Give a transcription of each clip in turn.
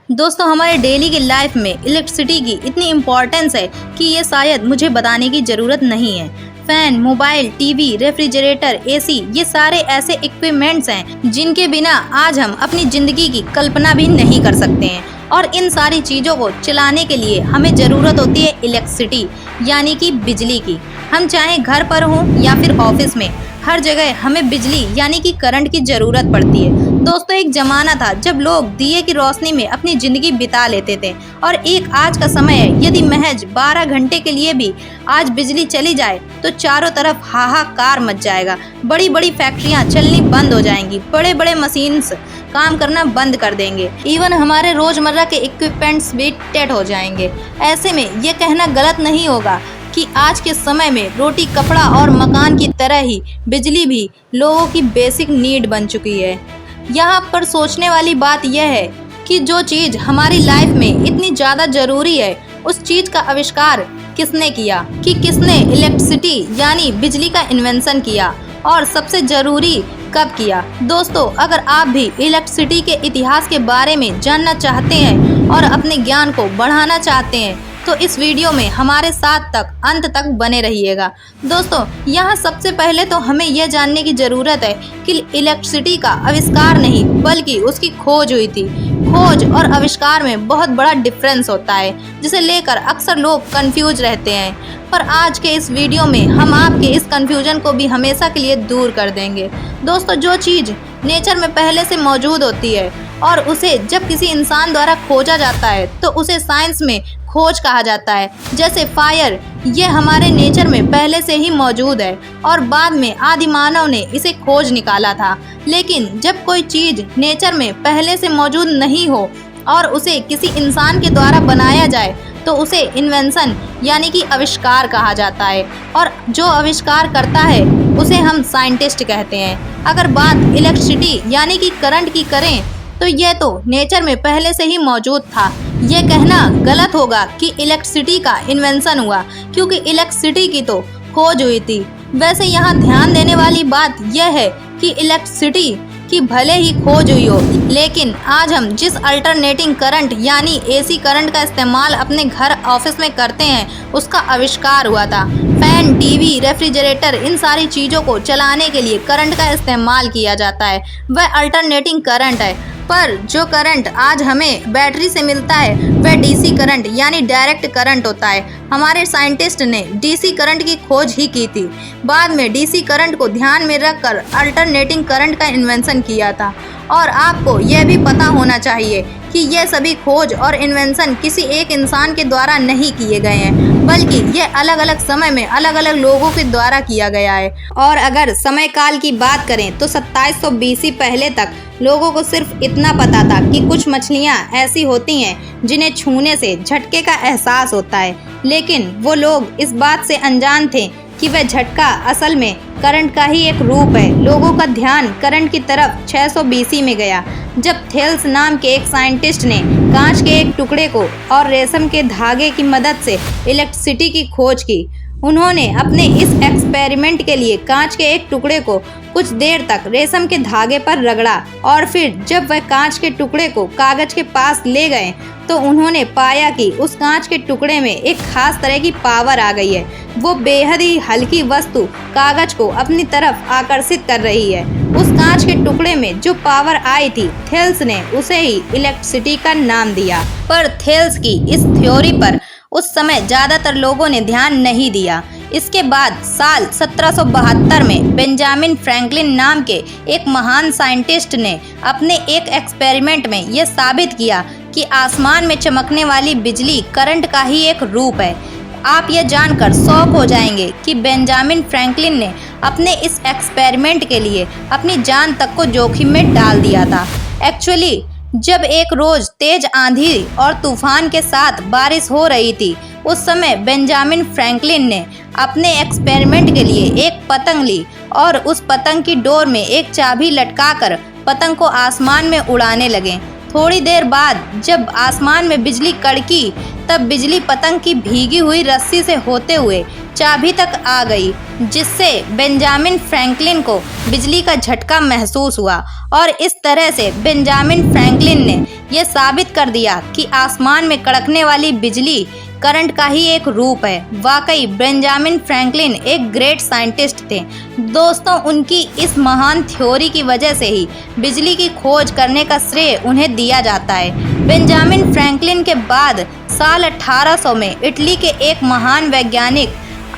दोस्तों, हमारे डेली की लाइफ में इलेक्ट्रिसिटी की इतनी इम्पोर्टेंस है कि ये शायद मुझे बताने की ज़रूरत नहीं है। Fan, mobile, TV, refrigerator, AC ये सारे ऐसे इक्विपमेंट्स हैं जिनके बिना आज हम अपनी ज़िंदगी की कल्पना भी नहीं कर सकते हैं। और इन सारी चीज़ों को चलाने के लिए हमें ज़रूरत होती है इलेक्ट्रिसिटी यानी कि बिजली की। हम चाहे घर पर हों या फिर ऑफिस में, हर जगह हमें बिजली यानी कि करंट की ज़रूरत पड़ती है। दोस्तों, एक ज़माना था जब लोग दिए की रोशनी में अपनी ज़िंदगी बिता लेते थे और एक आज का समय है, यदि महज 12 घंटे के लिए भी आज बिजली चली जाए तो चारों तरफ हाहाकार मच जाएगा। बड़ी बड़ी फैक्ट्रियां चलनी बंद हो जाएंगी, बड़े बड़े मशीन्स काम करना बंद कर देंगे, इवन हमारे रोज़मर्रा के इक्विपमेंट्स भी डेड हो जाएंगे। ऐसे में ये कहना गलत नहीं होगा कि आज के समय में रोटी, कपड़ा और मकान की तरह ही बिजली भी लोगों की बेसिक नीड बन चुकी है। यहाँ पर सोचने वाली बात यह है कि जो चीज़ हमारी लाइफ में इतनी ज़्यादा ज़रूरी है, उस चीज़ का आविष्कार किसने किया, कि किसने इलेक्ट्रिसिटी यानी बिजली का इन्वेंशन किया और सबसे ज़रूरी कब किया। दोस्तों, अगर आप भी इलेक्ट्रिसिटी के इतिहास के बारे में जानना चाहते हैं और अपने ज्ञान को बढ़ाना चाहते हैं तो इस वीडियो में हमारे साथ तक अंत तक बने रहिएगा। दोस्तों, यहाँ सबसे पहले तो हमें यह जानने की ज़रूरत है कि इलेक्ट्रिसिटी का आविष्कार नहीं बल्कि उसकी खोज हुई थी। खोज और आविष्कार में बहुत बड़ा डिफरेंस होता है, जिसे लेकर अक्सर लोग कंफ्यूज रहते हैं। पर आज के इस वीडियो में हम आपके इस कंफ्यूजन को भी हमेशा के लिए दूर कर देंगे। दोस्तों, जो चीज़ नेचर में पहले से मौजूद होती है और उसे जब किसी इंसान द्वारा खोजा जाता है तो उसे साइंस में खोज कहा जाता है। जैसे फायर, ये हमारे नेचर में पहले से ही मौजूद है और बाद में आदि मानव ने इसे खोज निकाला था। लेकिन जब कोई चीज़ नेचर में पहले से मौजूद नहीं हो और उसे किसी इंसान के द्वारा बनाया जाए तो उसे इन्वेंशन यानी कि आविष्कार कहा जाता है और जो आविष्कार करता है उसे हम साइंटिस्ट कहते हैं। अगर बात इलेक्ट्रिसिटी यानी कि करंट की करें तो यह तो नेचर में पहले से ही मौजूद था। यह कहना गलत होगा कि इलेक्ट्रिसिटी का इन्वेंशन हुआ, क्योंकि इलेक्ट्रिसिटी की तो खोज हुई थी। वैसे यहाँ ध्यान देने वाली बात यह है कि इलेक्ट्रिसिटी की भले ही खोज हुई हो, लेकिन आज हम जिस अल्टरनेटिंग करंट यानी एसी करंट का इस्तेमाल अपने घर, ऑफिस में करते हैं, उसका आविष्कार हुआ था। फैन, टीवी, रेफ्रिजरेटर, इन सारी चीज़ों को चलाने के लिए करंट का इस्तेमाल किया जाता है, वह अल्टरनेटिंग करंट है। पर जो करंट आज हमें बैटरी से मिलता है वह डीसी करंट यानी डायरेक्ट करंट होता है। हमारे साइंटिस्ट ने डीसी करंट की खोज ही की थी। बाद में डीसी करंट को ध्यान में रखकर अल्टरनेटिंग करंट का इन्वेंशन किया था। और आपको यह भी पता होना चाहिए कि यह सभी खोज और इन्वेंशन किसी एक इंसान के द्वारा नहीं किए गए हैं, बल्कि यह अलग अलग समय में अलग अलग लोगों के द्वारा किया गया है। और अगर समय काल की बात करें तो 2700 BC पहले तक लोगों को सिर्फ इतना पता था कि कुछ मछलियाँ ऐसी होती हैं जिन्हें छूने से झटके का एहसास होता है, लेकिन वो लोग इस बात से अनजान थे कि वह झटका असल में करंट का ही एक रूप है। लोगों का ध्यान करंट की तरफ 600 BC में गया, जब थेल्स नाम के एक साइंटिस्ट ने कांच के एक टुकड़े को और रेशम के धागे की मदद से इलेक्ट्रिसिटी की खोज की। उन्होंने अपने इस एक्सपेरिमेंट के लिए कांच के एक टुकड़े को कुछ देर तक रेशम के धागे पर रगड़ा और फिर जब वह कांच के टुकड़े को कागज के पास ले गए तो उन्होंने पाया कि उस कांच के टुकड़े में एक खास तरह की पावर आ गई है। वो बेहद ही हल्की वस्तु कागज को अपनी तरफ आकर्षित कर रही है। उस कांच के टुकड़े में जो पावर आई थी, थेल्स ने उसे ही इलेक्ट्रिसिटी का नाम दिया। पर थेल्स की इस थ्योरी पर उस समय ज़्यादातर लोगों ने ध्यान नहीं दिया। इसके बाद साल 1772 में बेंजामिन फ्रैंकलिन नाम के एक महान साइंटिस्ट ने अपने एक एक्सपेरिमेंट में यह साबित किया कि आसमान में चमकने वाली बिजली करंट का ही एक रूप है। आप यह जानकर शॉक हो जाएंगे कि बेंजामिन फ्रैंकलिन ने अपने इस एक्सपेरिमेंट के लिए अपनी जान तक को जोखिम में डाल दिया था। एक्चुअली जब एक रोज़ तेज आंधी और तूफान के साथ बारिश हो रही थी, उस समय बेंजामिन फ्रैंकलिन ने अपने एक्सपेरिमेंट के लिए एक पतंग ली और उस पतंग की डोर में एक चाबी लटकाकर पतंग को आसमान में उड़ाने लगे। थोड़ी देर बाद जब आसमान में बिजली कड़की तब बिजली पतंग की भीगी हुई रस्सी से होते हुए चाबी तक आ गई, जिससे बेंजामिन फ्रैंकलिन को बिजली का झटका महसूस हुआ और इस तरह से बेंजामिन फ्रैंकलिन ने यह साबित कर दिया कि आसमान में कड़कने वाली बिजली करंट का ही एक रूप है। वाकई बेंजामिन फ्रैंकलिन एक ग्रेट साइंटिस्ट थे। दोस्तों, उनकी इस महान थ्योरी की वजह से ही बिजली की खोज करने का श्रेय उन्हें दिया जाता है। बेंजामिन फ्रैंकलिन के बाद साल 1800 में इटली के एक महान वैज्ञानिक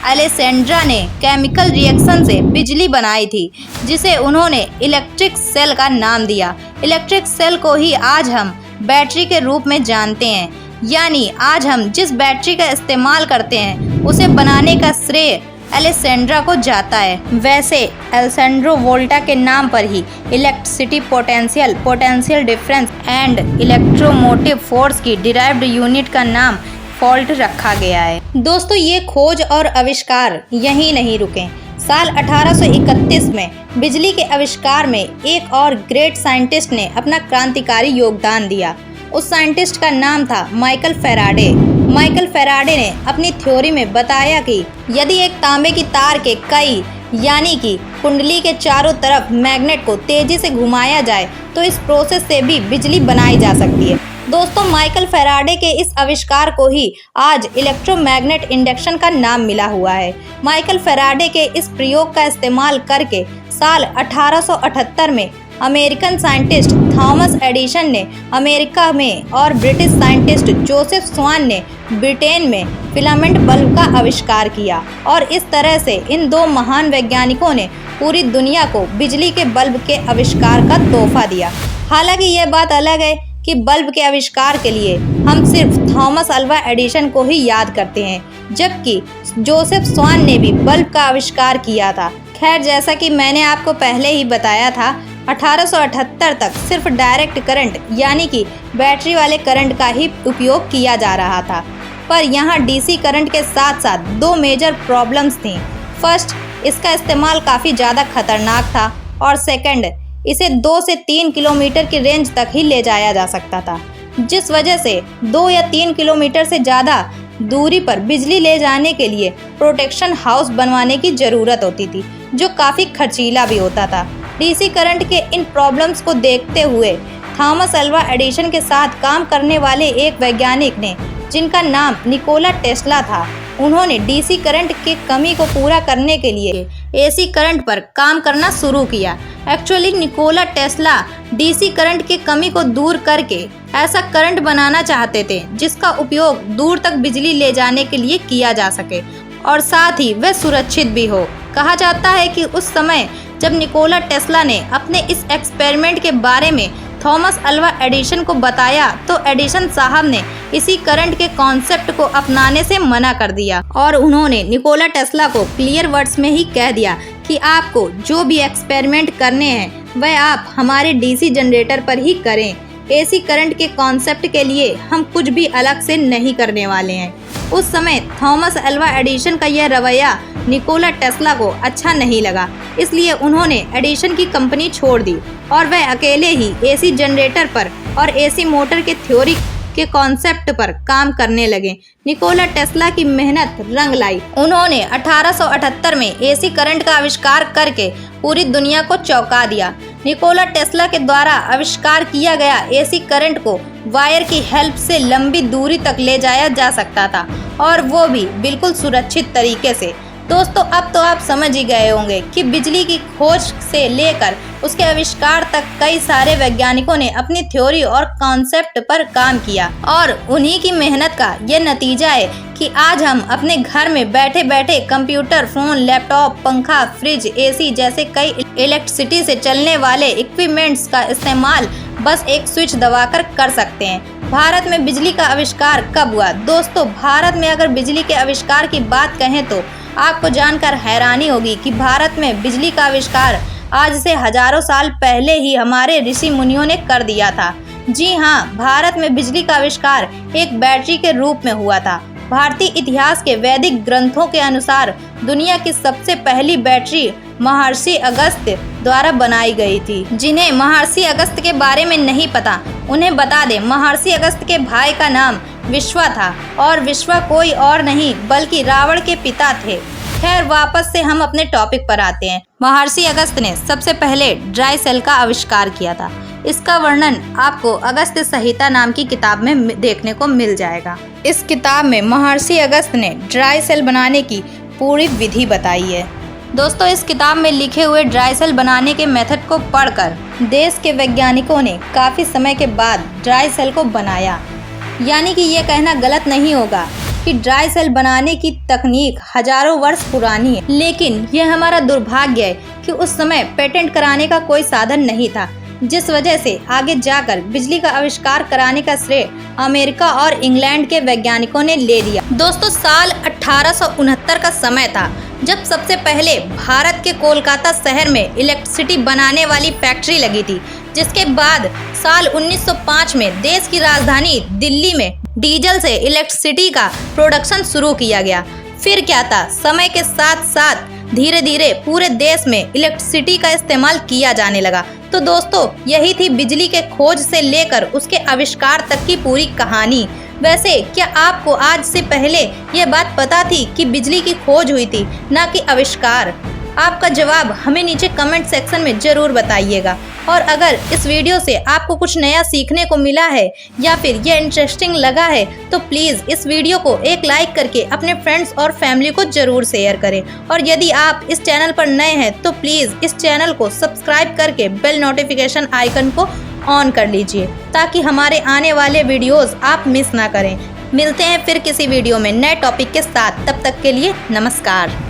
अलेसेंड्रा ने केमिकल रिएक्शन से बिजली बनाई थी, जिसे उन्होंने इलेक्ट्रिक सेल का नाम दिया। इलेक्ट्रिक सेल को ही आज हम बैटरी के रूप में जानते हैं, यानी आज हम जिस बैटरी का इस्तेमाल करते हैं उसे बनाने का श्रेय अलेसेंड्रा को जाता है। वैसे अलेसेंड्रो वोल्टा के नाम पर ही electricity potential, potential difference and electromotive force की डिराइव्ड यूनिट का नाम वोल्ट रखा गया है। दोस्तों, ये खोज और आविष्कार यहीं नहीं रुके। साल 1831 में बिजली के आविष्कार में एक और ग्रेट साइंटिस्ट ने अपना क्रांतिकारी योगदान दिया। उस साइंटिस्ट का नाम था माइकल फैराडे। माइकल फैराडे ने अपनी थ्योरी में बताया कि यदि एक तांबे की तार के कई यानी कि कुंडली के चारों तरफ मैग्नेट को तेजी से घुमाया जाए तो इस प्रोसेस से भी बिजली बनाई जा सकती है। दोस्तों, माइकल फैराडे के इस आविष्कार को ही आज इलेक्ट्रोमैग्नेट इंडक्शन का नाम मिला हुआ है। माइकल फैराडे के इस प्रयोग का इस्तेमाल करके साल 1878 में अमेरिकन साइंटिस्ट थॉमस एडिसन ने अमेरिका में और ब्रिटिश साइंटिस्ट जोसेफ स्वान ने ब्रिटेन में फिलामेंट बल्ब का आविष्कार किया और इस तरह से इन दो महान वैज्ञानिकों ने पूरी दुनिया को बिजली के बल्ब के आविष्कार का तोहफा दिया। हालांकि यह बात अलग है कि बल्ब के आविष्कार के लिए हम सिर्फ थॉमस अल्वा एडिसन को ही याद करते हैं, जबकि जोसेफ स्वान ने भी बल्ब का आविष्कार किया था। खैर, जैसा कि मैंने आपको पहले ही बताया था, 1878 तक सिर्फ डायरेक्ट करंट यानी कि बैटरी वाले करंट का ही उपयोग किया जा रहा था, पर यहाँ डीसी करंट के साथ साथ दो मेजर प्रॉब्लम्स थी। फर्स्ट, इसका इस्तेमाल काफ़ी ज़्यादा खतरनाक था और सेकंड, इसे 2 से 3 किलोमीटर की रेंज तक ही ले जाया जा सकता था, जिस वजह से 2 या 3 किलोमीटर से ज़्यादा दूरी पर बिजली ले जाने के लिए प्रोटेक्शन हाउस बनवाने की ज़रूरत होती थी, जो काफ़ी खर्चीला भी होता था। डीसी करंट के इन प्रॉब्लम्स को देखते हुए थॉमस अल्वा एडिसन के साथ काम करने वाले एक वैज्ञानिक ने, जिनका नाम निकोला टेस्ला था, उन्होंने डीसी करंट की कमी को पूरा करने के लिए एसी करंट पर काम करना शुरू किया। Actually Nikola Tesla DC current की कमी को दूर करके ऐसा करंट बनाना चाहते थे जिसका उपयोग दूर तक बिजली ले जाने के लिए किया जा सके और साथ ही वह सुरक्षित भी हो। कहा जाता है कि उस समय जब निकोला टेस्ला ने अपने इस एक्सपेरिमेंट के बारे में थॉमस अल्वा एडिसन को बताया तो एडिसन साहब ने इसी करंट के कॉन्सेप्ट को अपनाने से मना कर दिया और उन्होंने निकोला टेस्ला को क्लियर वर्ड्स में ही कह दिया कि आपको जो भी एक्सपेरिमेंट करने हैं वह आप हमारे डीसी जनरेटर पर ही करें। एसी करंट के कॉन्सेप्ट के लिए हम कुछ भी अलग से नहीं करने वाले हैं। उस समय थॉमस अल्वा एडिसन का यह रवैया निकोला टेस्ला को अच्छा नहीं लगा, इसलिए उन्होंने एडिसन की कंपनी छोड़ दी और वह अकेले ही एसी जनरेटर पर और एसी मोटर के थ्योरी के कॉन्सेप्ट पर काम करने लगे। निकोला टेस्ला की मेहनत रंग लाई। उन्होंने 1878 में एसी करंट का आविष्कार करके पूरी दुनिया को चौंका दिया। निकोला टेस्ला के द्वारा आविष्कार किया गया एसी करंट को वायर की हेल्प से लंबी दूरी तक ले जाया जा सकता था और वो भी बिल्कुल सुरक्षित तरीके से। दोस्तों, अब तो आप समझ ही गए होंगे कि बिजली की खोज से लेकर उसके आविष्कार तक कई सारे वैज्ञानिकों ने अपनी थ्योरी और कॉन्सेप्ट पर काम किया और उन्हीं की मेहनत का ये नतीजा है कि आज हम अपने घर में बैठे बैठे कंप्यूटर, फोन, लैपटॉप, पंखा, फ्रिज, एसी जैसे कई इलेक्ट्रिसिटी से चलने वाले इक्विपमेंट्स का इस्तेमाल बस एक स्विच दबाकर कर सकते हैं। भारत में बिजली का आविष्कार कब हुआ? दोस्तों, भारत में अगर बिजली के आविष्कार की बात कहें तो आपको जानकर हैरानी होगी कि भारत में बिजली का आविष्कार आज से हजारों साल पहले ही हमारे ऋषि मुनियों ने कर दिया था। जी हाँ, भारत में बिजली का आविष्कार एक बैटरी के रूप में हुआ था। भारतीय इतिहास के वैदिक ग्रंथों के अनुसार दुनिया की सबसे पहली बैटरी महर्षि अगस्त्य द्वारा बनाई गई थी। जिन्हें महर्षि अगस्त्य के बारे में नहीं पता, उन्हें बता दें, महर्षि अगस्त्य के भाई का नाम विश्वा था और विश्वा कोई और नहीं बल्कि रावण के पिता थे। खैर, वापस से हम अपने टॉपिक पर आते हैं। महर्षि अगस्त्य ने सबसे पहले ड्राई सेल का आविष्कार किया था। इसका वर्णन आपको अगस्त्य संहिता नाम की किताब में देखने को मिल जाएगा। इस किताब में महर्षि अगस्त्य ने ड्राई सेल बनाने की पूरी विधि बताई है। दोस्तों, इस किताब में लिखे हुए ड्राई सेल बनाने के मेथड को पढ़कर देश के वैज्ञानिकों ने काफ़ी समय के बाद ड्राई सेल को बनाया। यानी कि ये कहना गलत नहीं होगा कि ड्राई सेल बनाने की तकनीक हजारों वर्ष पुरानी है, लेकिन यह हमारा दुर्भाग्य है कि उस समय पेटेंट कराने का कोई साधन नहीं था, जिस वजह से आगे जाकर बिजली का आविष्कार कराने का श्रेय अमेरिका और इंग्लैंड के वैज्ञानिकों ने ले लिया। दोस्तों, साल 1869 का समय था जब सबसे पहले भारत के कोलकाता शहर में इलेक्ट्रिसिटी बनाने वाली फैक्ट्री लगी थी, जिसके बाद साल 1905 में देश की राजधानी दिल्ली में डीजल से इलेक्ट्रिसिटी का प्रोडक्शन शुरू किया गया। फिर क्या था, समय के साथ साथ धीरे धीरे पूरे देश में इलेक्ट्रिसिटी का इस्तेमाल किया जाने लगा। तो दोस्तों, यही थी बिजली के खोज से लेकर उसके आविष्कार तक की पूरी कहानी। वैसे क्या आपको आज से पहले यह बात पता थी कि बिजली की खोज हुई थी, ना कि आविष्कार? आपका जवाब हमें नीचे कमेंट सेक्शन में ज़रूर बताइएगा। और अगर इस वीडियो से आपको कुछ नया सीखने को मिला है या फिर ये इंटरेस्टिंग लगा है तो प्लीज़ इस वीडियो को एक लाइक करके अपने फ्रेंड्स और फैमिली को ज़रूर शेयर करें। और यदि आप इस चैनल पर नए हैं तो प्लीज़ इस चैनल को सब्सक्राइब करके बेल नोटिफिकेशन आइकन को ऑन कर लीजिए, ताकि हमारे आने वाले वीडियोज़ आप मिस ना करें। मिलते हैं फिर किसी वीडियो में नए टॉपिक के साथ। तब तक के लिए नमस्कार।